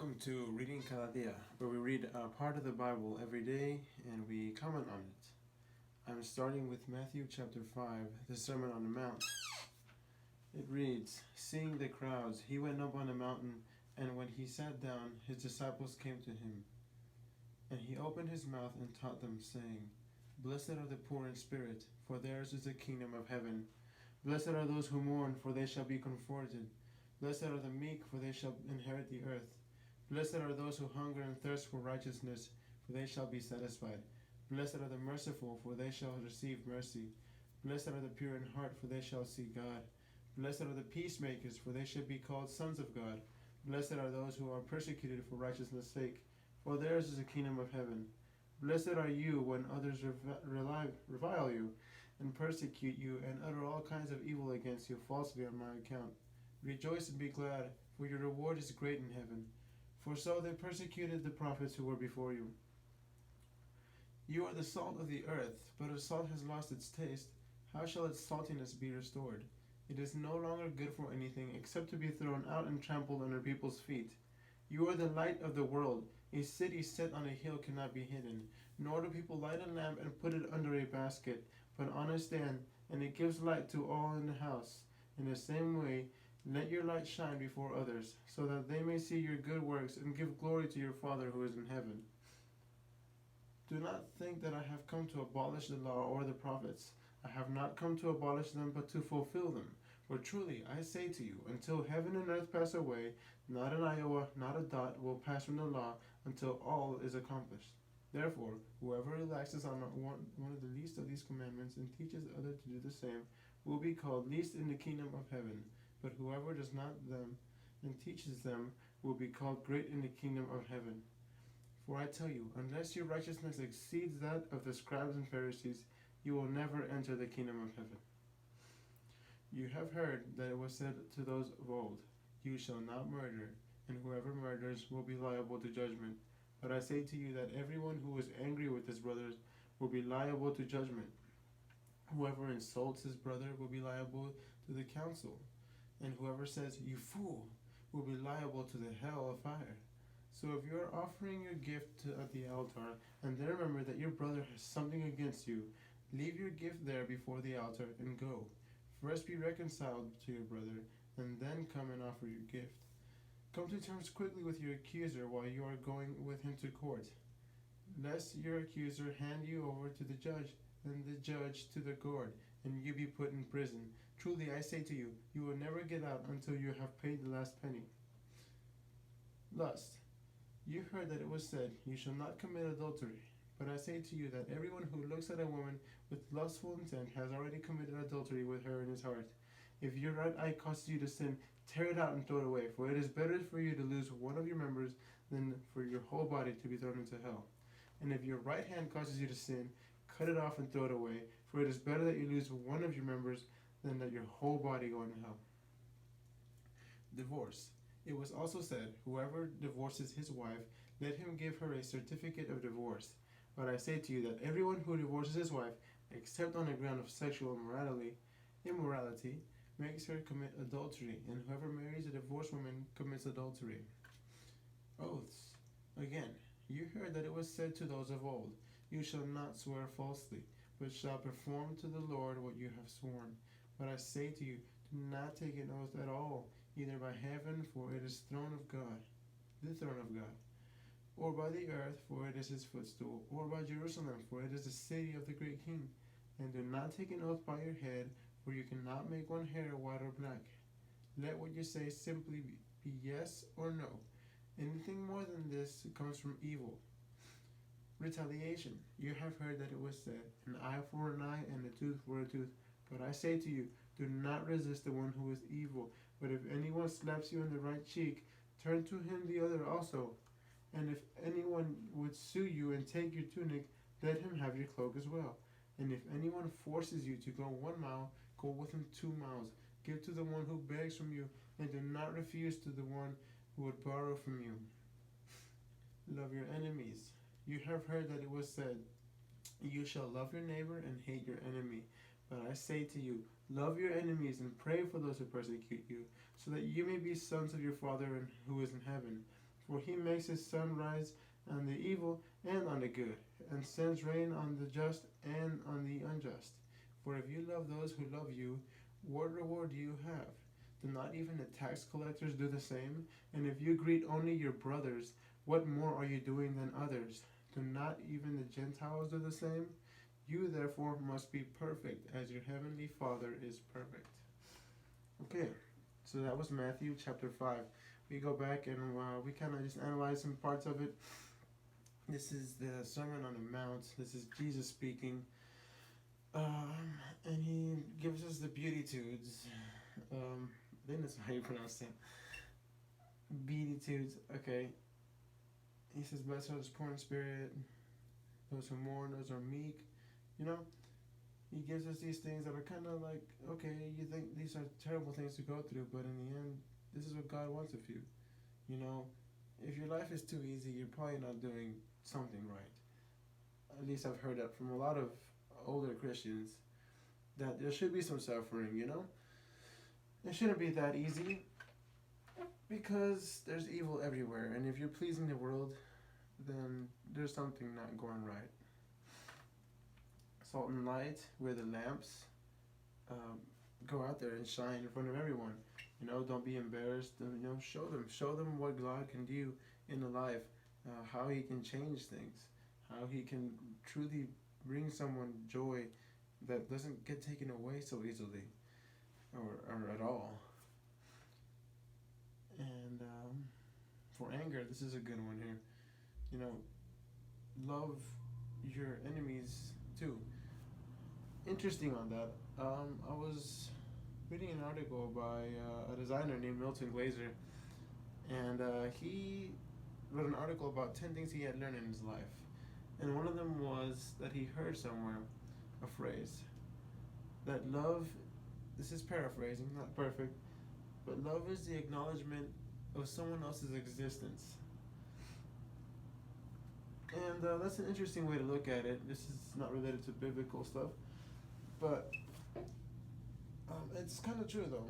Welcome to Reading Cada Dia, where we read a part of the Bible every day and we comment on it. I'm starting with Matthew chapter 5, the Sermon on the Mount. It reads, "Seeing the crowds, he went up on a mountain, and when he sat down, his disciples came to him. And he opened his mouth and taught them, saying, Blessed are the poor in spirit, for theirs is the kingdom of heaven. Blessed are those who mourn, for they shall be comforted. Blessed are the meek, for they shall inherit the earth. Blessed are those who hunger and thirst for righteousness, for they shall be satisfied. Blessed are the merciful, for they shall receive mercy. Blessed are the pure in heart, for they shall see God. Blessed are the peacemakers, for they shall be called sons of God. Blessed are those who are persecuted for righteousness' sake, for theirs is the kingdom of heaven. Blessed are you when others revile you, and persecute you, and utter all kinds of evil against you falsely on my account. Rejoice and be glad, for your reward is great in heaven. For so they persecuted the prophets who were before you. You are the salt of the earth, but if salt has lost its taste, how shall its saltiness be restored? It is no longer good for anything except to be thrown out and trampled under people's feet. You are the light of the world. A city set on a hill cannot be hidden, nor do people light a lamp and put it under a basket, but on a stand, and it gives light to all in the house. In the same way, let your light shine before others, so that they may see your good works and give glory to your Father who is in heaven. Do not think that I have come to abolish the law or the prophets. I have not come to abolish them, but to fulfill them. For truly, I say to you, until heaven and earth pass away, not an iota, not a dot will pass from the law until all is accomplished. Therefore, whoever relaxes on one of the least of these commandments and teaches others to do the same will be called least in the kingdom of heaven. But whoever does not them and teaches them will be called great in the kingdom of heaven. For I tell you, unless your righteousness exceeds that of the scribes and Pharisees, you will never enter the kingdom of heaven. You have heard that it was said to those of old, You shall not murder, and whoever murders will be liable to judgment. But I say to you that everyone who is angry with his brother will be liable to judgment. Whoever insults his brother will be liable to the council. And whoever says, You fool, will be liable to the hell of fire. So if you are offering your gift at the altar, and then remember that your brother has something against you, leave your gift there before the altar and go. First be reconciled to your brother, and then come and offer your gift. Come to terms quickly with your accuser while you are going with him to court, lest your accuser hand you over to the judge, and the judge to the court, and you be put in prison. Truly, I say to you, you will never get out until you have paid the last penny. Lust. You heard that it was said, You shall not commit adultery. But I say to you that everyone who looks at a woman with lustful intent has already committed adultery with her in his heart. If your right eye causes you to sin, tear it out and throw it away. For it is better for you to lose one of your members than for your whole body to be thrown into hell. And if your right hand causes you to sin, cut it off and throw it away. For it is better that you lose one of your members than that your whole body go into hell. Divorce. It was also said, Whoever divorces his wife, let him give her a certificate of divorce. But I say to you that everyone who divorces his wife, except on the ground of sexual immorality, makes her commit adultery, and whoever marries a divorced woman commits adultery. Oaths. Again, you heard that it was said to those of old, You shall not swear falsely, but shall perform to the Lord what you have sworn. But I say to you, do not take an oath at all, either by heaven, for it is the throne of God, or by the earth, for it is his footstool, or by Jerusalem, for it is the city of the great king. And do not take an oath by your head, for you cannot make one hair white or black. Let what you say simply be yes or no. Anything more than this comes from evil. Retaliation. You have heard that it was said, An eye for an eye and a tooth for a tooth. But I say to you, do not resist the one who is evil. But if anyone slaps you on the right cheek, turn to him the other also. And if anyone would sue you and take your tunic, let him have your cloak as well. And if anyone forces you to go 1 mile, go with him 2 miles. Give to the one who begs from you, and do not refuse to the one who would borrow from you. Love your enemies. You have heard that it was said, You shall love your neighbor and hate your enemy. But I say to you, love your enemies and pray for those who persecute you, so that you may be sons of your Father who is in heaven. For he makes his sun rise on the evil and on the good, and sends rain on the just and on the unjust. For if you love those who love you, what reward do you have? Do not even the tax collectors do the same? And if you greet only your brothers, what more are you doing than others? Do not even the Gentiles do the same? You therefore must be perfect, as your heavenly Father is perfect. Okay, so that was Matthew chapter 5. We go back and we kind of just analyze some parts of it. This is the Sermon on the Mount. This is Jesus speaking. And he gives us the Beatitudes. I think that's how you pronounce it. Beatitudes. Okay. He says, blessed are those poor in spirit, those who mourn, those who are meek. You know, he gives us these things that are kind of like, okay, you think these are terrible things to go through, but in the end, this is what God wants of you. You know, if your life is too easy, you're probably not doing something right. At least I've heard that from a lot of older Christians, that there should be some suffering, you know? It shouldn't be that easy, because there's evil everywhere, and if you're pleasing the world, then there's something not going right. Salt and light, we're the lamps. Go out there and shine in front of everyone. You know, don't be embarrassed. You know, show them what God can do in the life, how He can change things, how He can truly bring someone joy that doesn't get taken away so easily, or at all. And for anger, this is a good one here. You know, love your enemies too. Interesting on that. I was reading an article by a designer named Milton Glaser, and he wrote an article about 10 things he had learned in his life. And one of them was that he heard somewhere a phrase that love, this is paraphrasing, not perfect, but love is the acknowledgement of someone else's existence. And that's an interesting way to look at it. This is not related to biblical stuff, but it's kind of true though.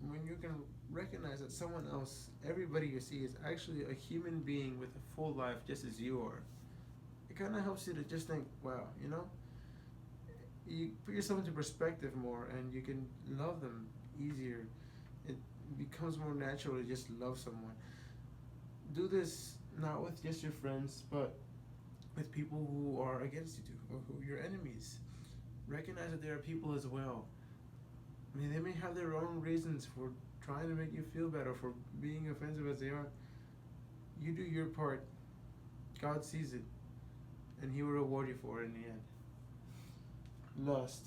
When you can recognize that someone else, everybody you see, is actually a human being with a full life just as you are, it kind of helps you to just think, wow, you know? You put yourself into perspective more, and you can love them easier. It becomes more natural to just love someone. Do this not with just your friends, but with people who are against you or who are your enemies. Recognize that there are people as well. I mean, they may have their own reasons for trying to make you feel better, for being offensive as they are. You do your part. God sees it, and He will reward you for it in the end. Lust.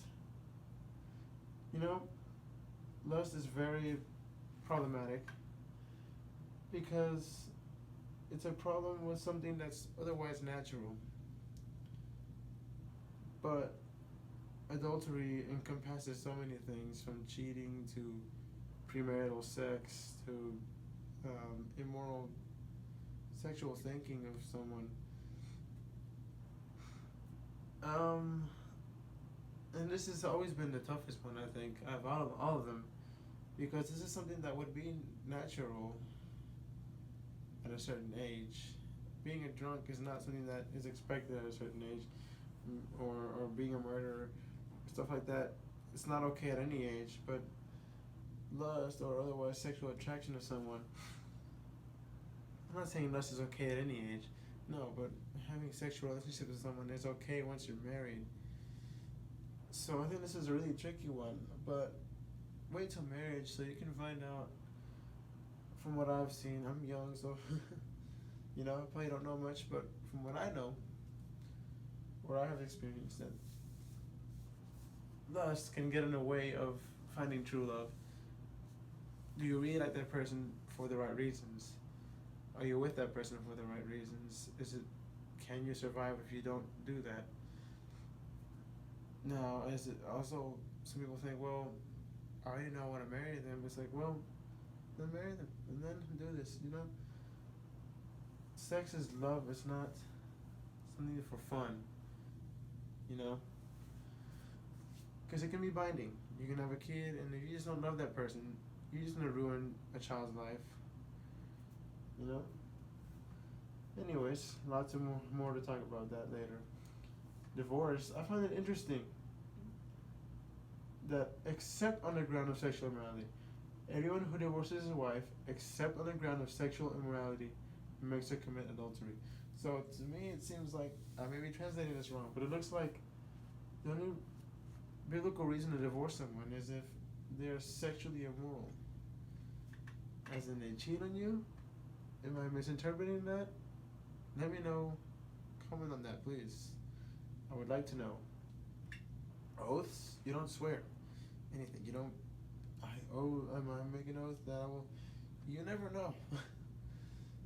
You know, lust is very problematic because it's a problem with something that's otherwise natural. But adultery encompasses so many things, from cheating to premarital sex to immoral sexual thinking of someone. And this has always been the toughest one, I think, out of all of them, because this is something that would be natural at a certain age. Being a drunk is not something that is expected at a certain age, or being a murderer, stuff like that. It's not okay at any age, but lust or otherwise sexual attraction to someone, I'm not saying lust is okay at any age, no, but having sexual relationships with someone is okay once you're married. So I think this is a really tricky one, but wait till marriage so you can find out. From what I've seen, I'm young, so you know, I probably don't know much, but from what I know, or I have experienced, that lust can get in the way of finding true love. Do you really like that person for the right reasons? Are you with that person for the right reasons? Can you survive if you don't do that? Now, is it also, some people think, well, I already know I want to marry them. It's like, well, then marry them, and then do this, you know? Sex is love, it's not something for fun, you know? Because it can be binding. You can have a kid, and if you just don't love that person, you're just going to ruin a child's life, you know? Anyways, lots of more to talk about that later. Divorce, I find it interesting that except on the ground of sexual immorality, anyone who divorces his wife, except on the ground of sexual immorality, makes her commit adultery. So to me, it seems like I may be translating this wrong, but it looks like the only biblical reason to divorce someone is if they're sexually immoral. As in, they cheat on you? Am I misinterpreting that? Let me know. Comment on that, please. I would like to know. Oaths? You don't swear anything. You don't. Am I making oath that I will? You never know.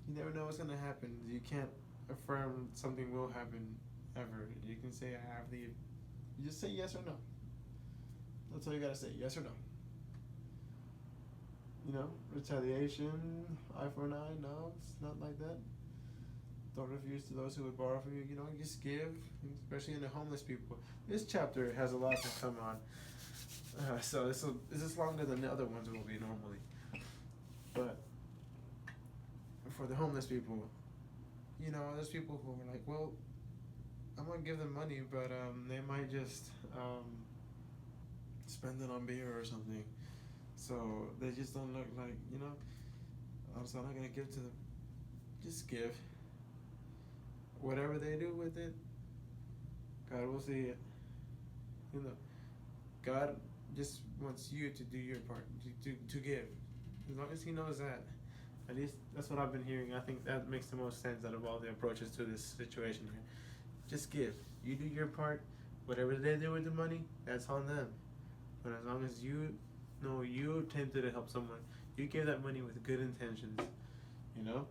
You never know what's gonna happen. You can't affirm something will happen ever. You can say I have the. You just say yes or no. That's all you gotta say. Yes or no. You know, retaliation, eye for an eye. No, it's not like that. Don't refuse to those who would borrow from you. You know, just give, especially in the homeless people. This chapter has a lot to come on. So this is longer than the other ones will be normally. But for the homeless people, you know, there's people who are like, well, I'm gonna give them money, but they might just spend it on beer or something. So they just don't look like, you know. So I'm not gonna give to them. Just give. Whatever they do with it, God will see it. You know, God just wants you to do your part, to give. As long as He knows that, at least that's what I've been hearing. I think that makes the most sense out of all the approaches to this situation here. Just give. You do your part. Whatever they do with the money, that's on them. But as long as you know you attempted to help someone, you gave that money with good intentions, you know?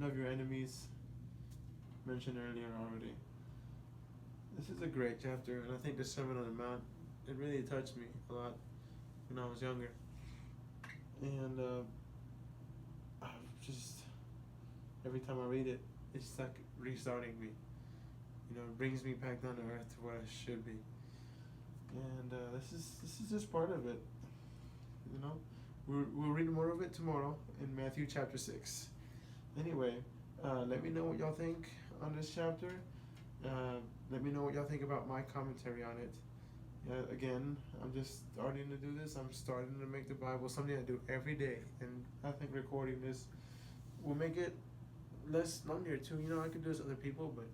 Love your enemies, mentioned earlier already. This is a great chapter, and I think the Sermon on the Mount, it really touched me a lot when I was younger. And just every time I read it, it's like restarting me. You know, it brings me back down to earth to where I should be. And this is just part of it. You know, we'll read more of it tomorrow in Matthew chapter 6. Anyway, let me know what y'all think on this chapter. Let me know what y'all think about my commentary on it. Again, I'm just starting to do this. I'm starting to make the Bible something I do every day, and I think recording this will make it less longer too. You know, I could do this with other people, but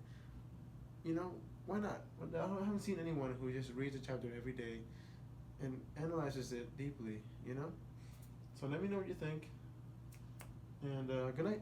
you know, why not? I haven't seen anyone who just reads a chapter every day and analyzes it deeply. You know, so let me know what you think. And good night.